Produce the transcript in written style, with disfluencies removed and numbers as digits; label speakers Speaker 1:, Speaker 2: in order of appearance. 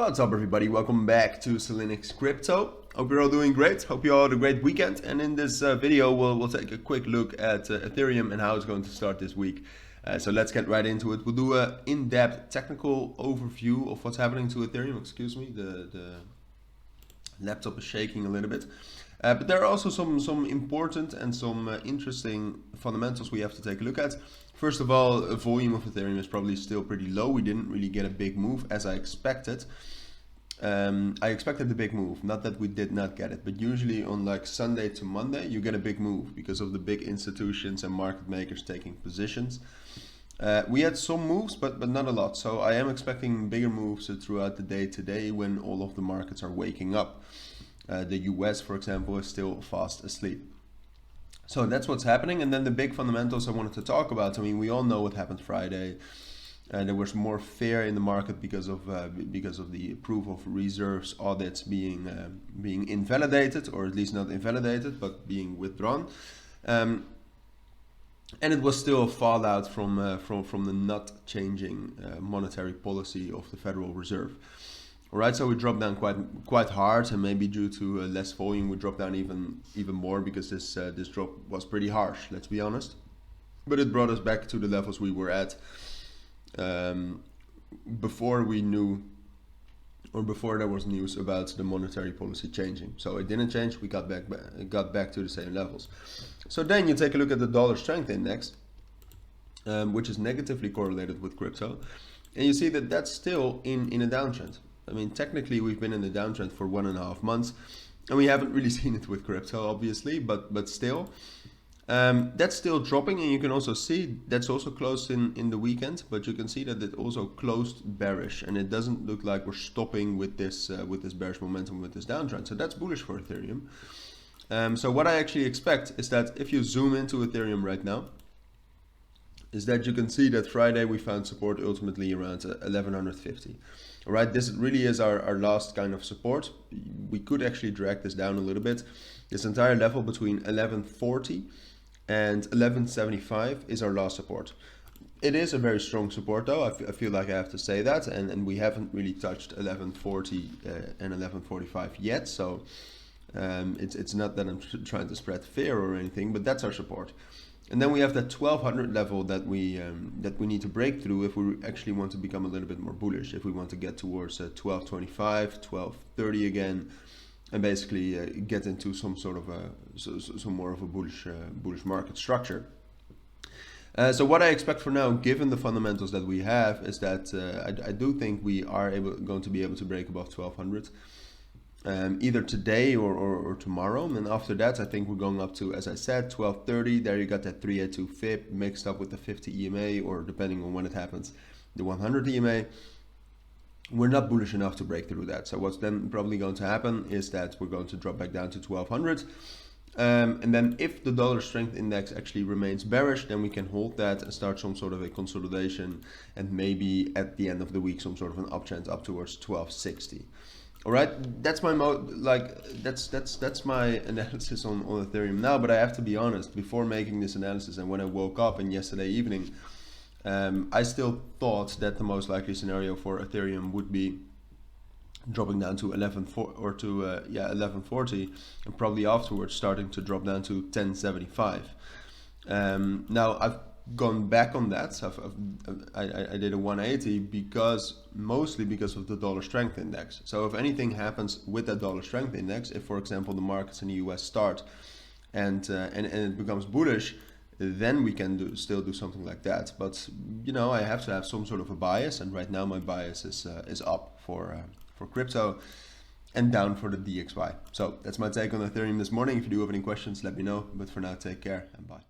Speaker 1: What's up everybody, welcome back to Cilinix Crypto. Hope you're all doing great, hope you all had a great weekend, and in this video we'll take a quick look at Ethereum and how it's going to start this week. So let's get right into it. We'll do an in-depth technical overview of what's happening to Ethereum. Excuse me, the laptop is shaking a little bit. But there are also some important and some interesting fundamentals we have to take a look at. First of all, the volume of Ethereum is probably still pretty low. We didn't really get a big move as I expected. I expected the big move, not that we did not get it, but usually on like Sunday to Monday you get a big move because of the big institutions and market makers taking positions. We had some moves, but not a lot. So I am expecting bigger moves throughout the day today when all of the markets are waking up. The US, for example, is still fast asleep. So that's what's happening. And then the big fundamentals I wanted to talk about. I mean, we all know what happened Friday. There was more fear in the market because of the proof of reserves audits being invalidated, or at least not invalidated, but being withdrawn. And it was still a fallout from the not changing monetary policy of the Federal Reserve. All right, so we dropped down quite hard, and maybe due to less volume, we dropped down even more because this drop was pretty harsh. Let's be honest, but it brought us back to the levels we were at before we knew, or before there was news about the monetary policy changing. So it didn't change. We got back to the same levels. So then you take a look at the dollar strength index, which is negatively correlated with crypto, and you see that that's still in a downtrend. I mean, technically we've been in the downtrend for 1.5 months, and we haven't really seen it with crypto, obviously, but still, that's still dropping. And you can also see that's also closed in the weekend, but you can see that it also closed bearish, and it doesn't look like we're stopping with this bearish momentum, with this downtrend. So that's bullish for Ethereum. So what I actually expect is that if you zoom into Ethereum right now, is that you can see that Friday we found support ultimately around 1150. All right, this really is our last kind of support. We could actually drag this down a little bit. This entire level between 1140 and 1175 is our last support. It is a very strong support though, I feel like I have to say that, and we haven't really touched 1140 and 1145 yet, so it's not that I'm trying to spread fear or anything, but that's our support. And then we have that 1200 level that we need to break through if we actually want to become a little bit more bullish. If we want to get towards 1225, 1230 again, and basically get into some sort of some more of a bullish market structure. So what I expect for now, given the fundamentals that we have, is that I do think we are going to be able to break above 1200. Either today or tomorrow, and after that I think we're going up to, as I said, 1230. There you got that 382 fib mixed up with the 50 EMA, or depending on when it happens, the 100 EMA. We're not bullish enough to break through that. So what's then probably going to happen is that we're going to drop back down to 1200. And then if the dollar strength index actually remains bearish, then we can hold that and start some sort of a consolidation, and maybe at the end of the week some sort of an uptrend up towards 1260. All right, that's my that's my analysis on Ethereum now. But I have to be honest, before making this analysis and when I woke up and yesterday evening, I still thought that the most likely scenario for Ethereum would be dropping down to 1140, and probably afterwards starting to drop down to 1075. Now I've gone back on that. So I did a 180 mostly because of the dollar strength index. So if anything happens with that dollar strength index, if for example the markets in the US start and it becomes bullish, then we can still do something like that. But you know, I have to have some sort of a bias, and right now my bias is up for crypto and down for the DXY. So that's my take on Ethereum this morning. If you do have any questions, let me know. But for now, take care and bye.